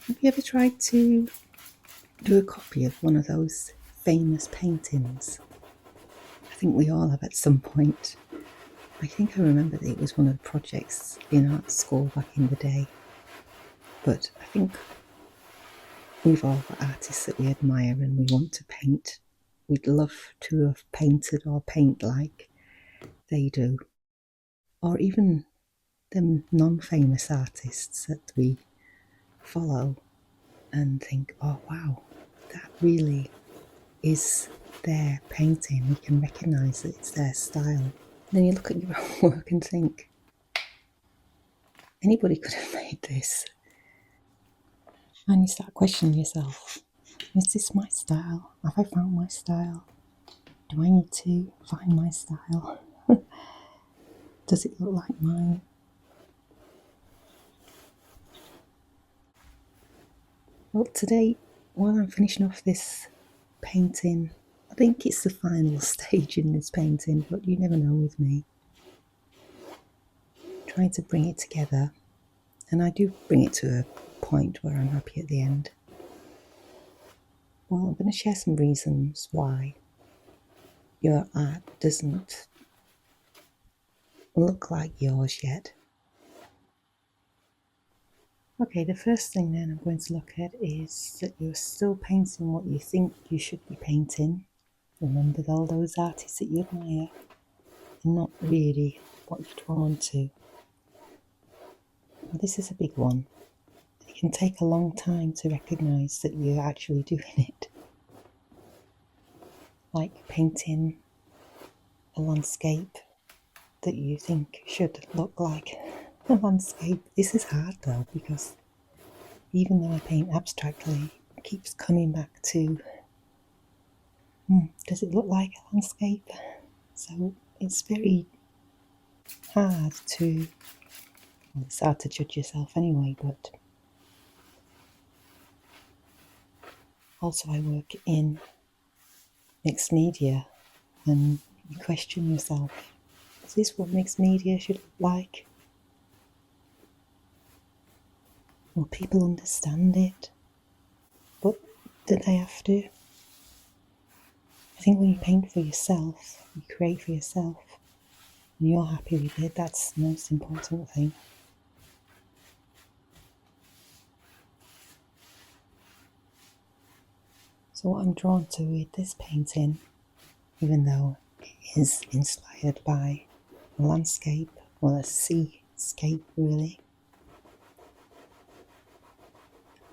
Have you ever tried to do a copy of one of those famous paintings? I think we all have at some point. I think I remember that it was one of the projects in art school back in the day. But I think we've all got artists that we admire and we want to paint. We'd love to have painted or paint like they do. Or even them non-famous artists that we follow and think, oh wow, that really is their painting. We can recognise that it's their style. And then you look at your own work and think, anybody could have made this. And you start questioning yourself, is this my style? Have I found my style? Do I need to find my style? Does it look like mine? Well, today, while I'm finishing off this painting, I think it's the final stage in this painting, but you never know with me. Trying to bring it together, and I do bring it to a point where I'm happy at the end. Well, I'm going to share some reasons why your art doesn't look like yours yet. Okay, the first thing then I'm going to look at is that you're still painting what you think you should be painting. Remember all those artists that you admire and not really what you're drawn to. Well, this is a big one. It can take a long time to recognise that you're actually doing it. Like painting a landscape that you think should look like a landscape. This is hard though, because even though I paint abstractly, it keeps coming back to, does it look like a landscape? So it's very hard to, well, it's hard to judge yourself anyway, but also I work in mixed media and you question yourself, is this what mixed media should look like? Will people understand it? But do they have to? I think when you paint for yourself, you create for yourself, and you're happy with it, that's the most important thing. So what I'm drawn to with this painting, even though it is inspired by a landscape, or a seascape really,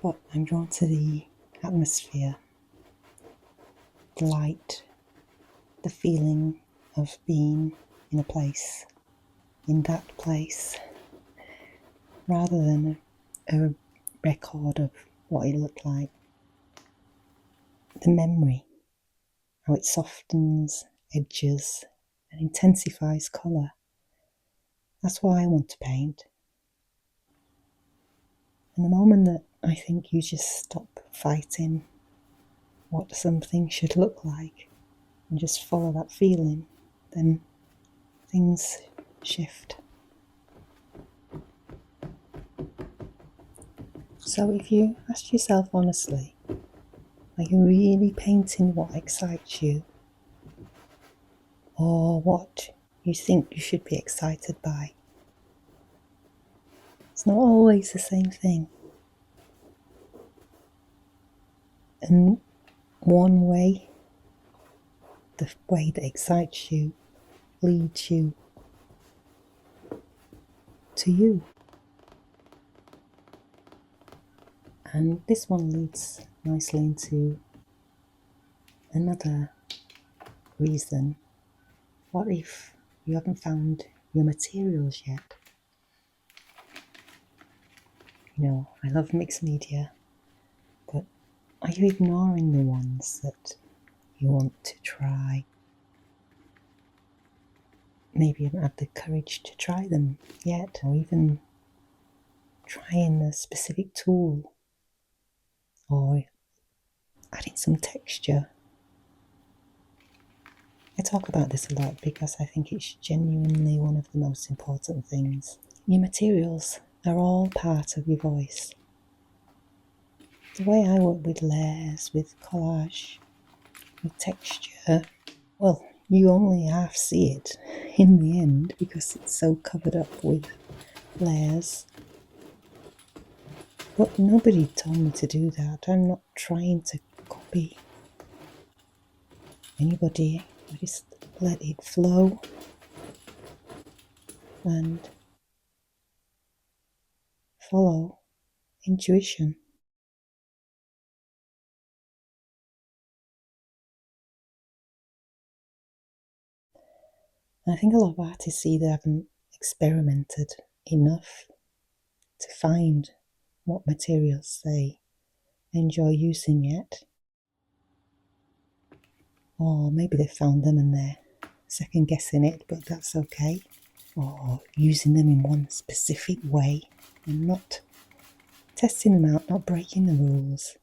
but I'm drawn to the atmosphere, the light, the feeling of being in a place, in that place, rather than a record of what it looked like. The memory, how it softens edges and intensifies colour. That's why I want to paint. And the moment that I think you just stop fighting what something should look like and just follow that feeling, then things shift. So if you ask yourself honestly, are you really painting what excites you, or what you think you should be excited by? It's not always the same thing. And one way, the way that excites you, leads you to you. And this one leads nicely into another reason. What if you haven't found your materials yet? You know, I love mixed media, but are you ignoring the ones that you want to try? Maybe you haven't had the courage to try them yet, or even trying a specific tool, or adding some texture. I talk about this a lot because I think it's genuinely one of the most important things. Your materials are all part of your voice. The way I work with layers, with collage, with texture, well, you only half see it in the end because it's so covered up with layers. But nobody told me to do that. I'm not trying to copy anybody. I just let it flow and follow intuition. And I think a lot of artists either haven't experimented enough to find what materials they enjoy using yet, or maybe they've found them and they're second guessing it, but that's okay, or using them in one specific way and not testing them out, not breaking the rules,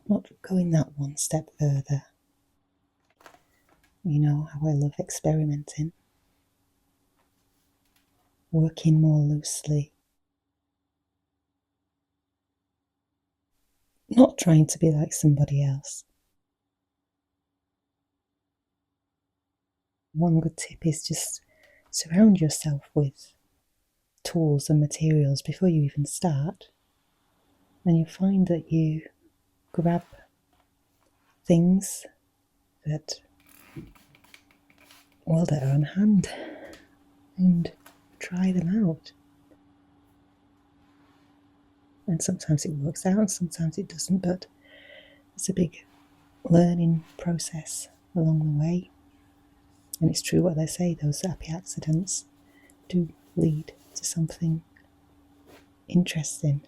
not going that one step further. You know how I love experimenting, working more loosely, not trying to be like somebody else. One good tip is just surround yourself with tools and materials before you even start, and you find that you grab things that are on hand and try them out. And sometimes it works out and sometimes it doesn't, but it's a big learning process along the way. And it's true what they say, those happy accidents do lead to something interesting.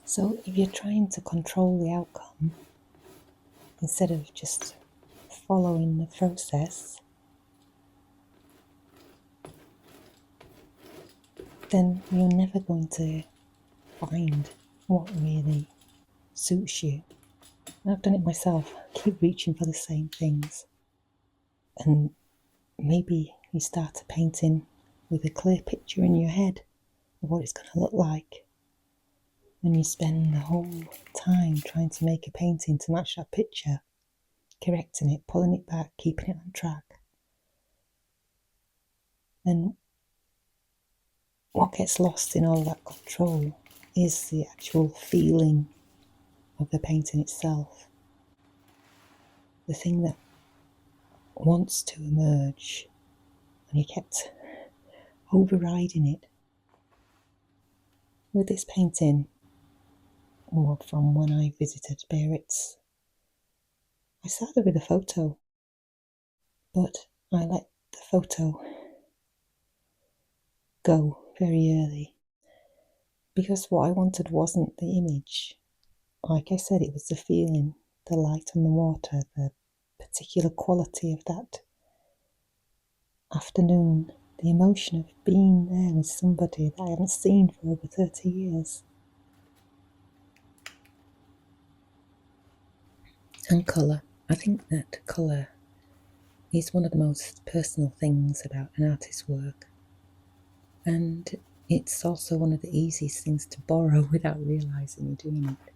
So if you're trying to control the outcome, instead of just following the process, then you're never going to find what really suits you. I've done it myself. I keep reaching for the same things. And maybe you start a painting with a clear picture in your head of what it's going to look like. And you spend the whole time trying to make a painting to match that picture, correcting it, pulling it back, keeping it on track. And what gets lost in all that control is the actual feeling of the painting itself. The thing that wants to emerge, and you kept overriding it. With this painting, or from when I visited Biarritz, I started with a photo, but I let the photo go very early because what I wanted wasn't the image. Like I said, it was the feeling, the light on the water, the particular quality of that afternoon, the emotion of being there with somebody that I haven't seen for over 30 years. And colour. I think that colour is one of the most personal things about an artist's work. And it's also one of the easiest things to borrow without realising you're doing it.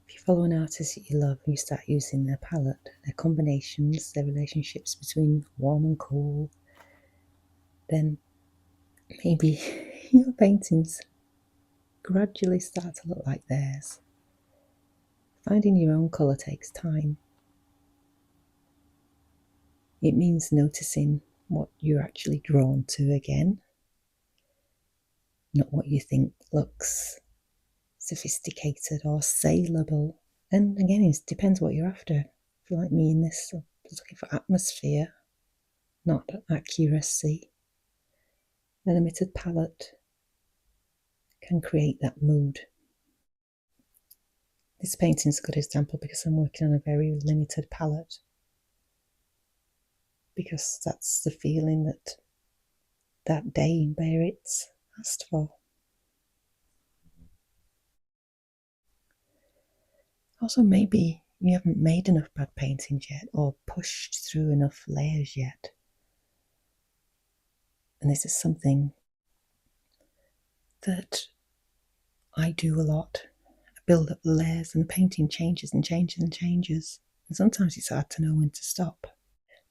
If you follow an artist that you love, you start using their palette, their combinations, their relationships between warm and cool, then maybe your paintings gradually start to look like theirs. Finding your own colour takes time. It means noticing what you're actually drawn to again, not what you think looks sophisticated or saleable. And again, it depends what you're after. If you're like me in this, I'm just looking for atmosphere, not accuracy. A limited palette can create that mood. This painting's a good example because I'm working on a very limited palette, because that's the feeling that that day in Biarritz asked for. Also, maybe you haven't made enough bad paintings yet or pushed through enough layers yet. And this is something that I do a lot. I build up the layers and the painting changes and changes and changes. And sometimes it's hard to know when to stop.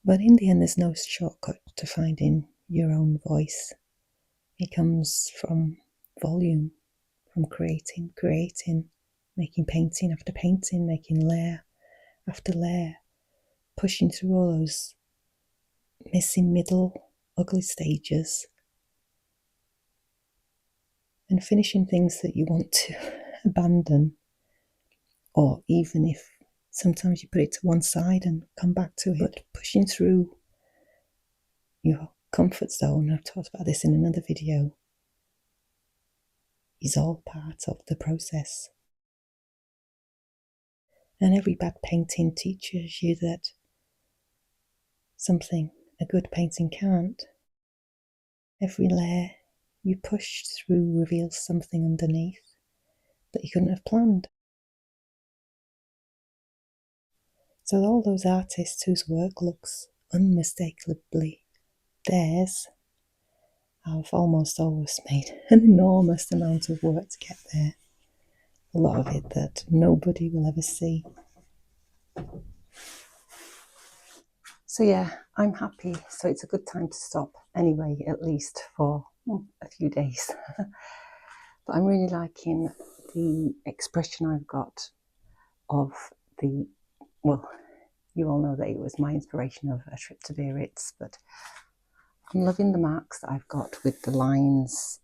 But in the end, there's no shortcut to finding your own voice. It comes from volume, from creating, making painting after painting, making layer after layer, pushing through all those missing middle, ugly stages, and finishing things that you want to abandon, or even if sometimes you put it to one side and come back to it, but pushing through your comfort zone, I've talked about this in another video, is all part of the process. And every bad painting teaches you that something a good painting can't. Every layer you push through reveals something underneath that you couldn't have planned. So all those artists whose work looks unmistakably theirs have almost always made an enormous amount of work to get there. A lot of it that nobody will ever see. So yeah, I'm happy. So it's a good time to stop anyway, at least for a few days. But I'm really liking the expression I've got of the, well, you all know that it was my inspiration of A Trip to Biarritz, but I'm loving the marks that I've got with the lines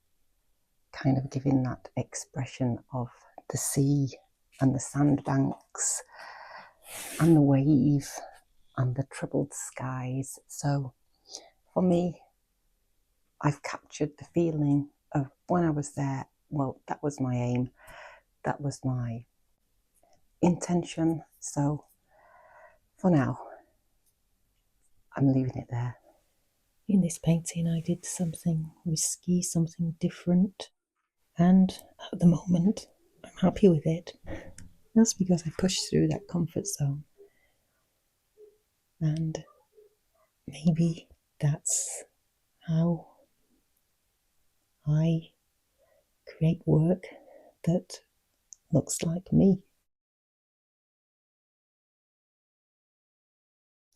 kind of giving that expression of the sea and the sandbanks and the wave and the troubled skies. So for me, I've captured the feeling of when I was there. Well, that was my aim. That was my intention. So for now, I'm leaving it there. In this painting, I did something risky, something different. And at the moment, I'm happy with it. That's because I pushed through that comfort zone. And maybe that's how I create work that looks like me.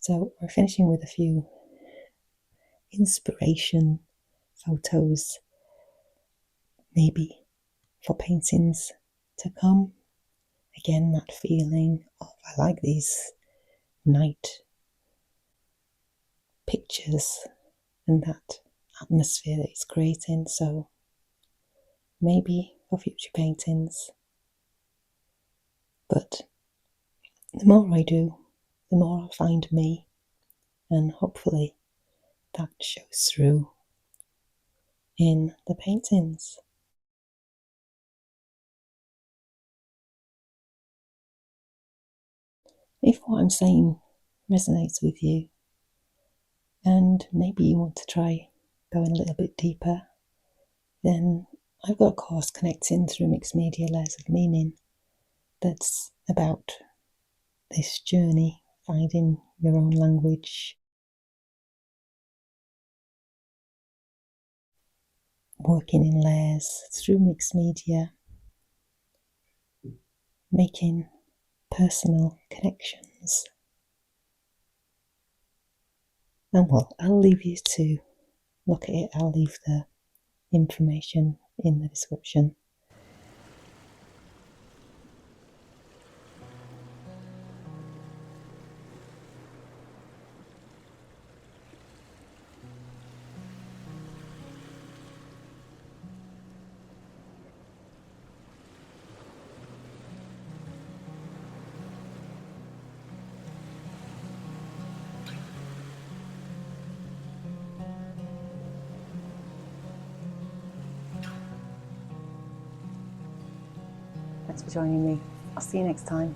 So we're finishing with a few inspiration photos, maybe for paintings to come. Again, that feeling of I like these night pictures and that atmosphere that it's creating. So maybe for future paintings. But the more I do, the more I find me, and hopefully that shows through in the paintings. If what I'm saying resonates with you, and maybe you want to try going a little bit deeper, then I've got a course connecting through mixed media layers of meaning that's about this journey, finding your own language, working in layers through mixed media, making personal connections. And well, I'll leave you to look at it. I'll leave the information in the description. Thanks for joining me. I'll see you next time.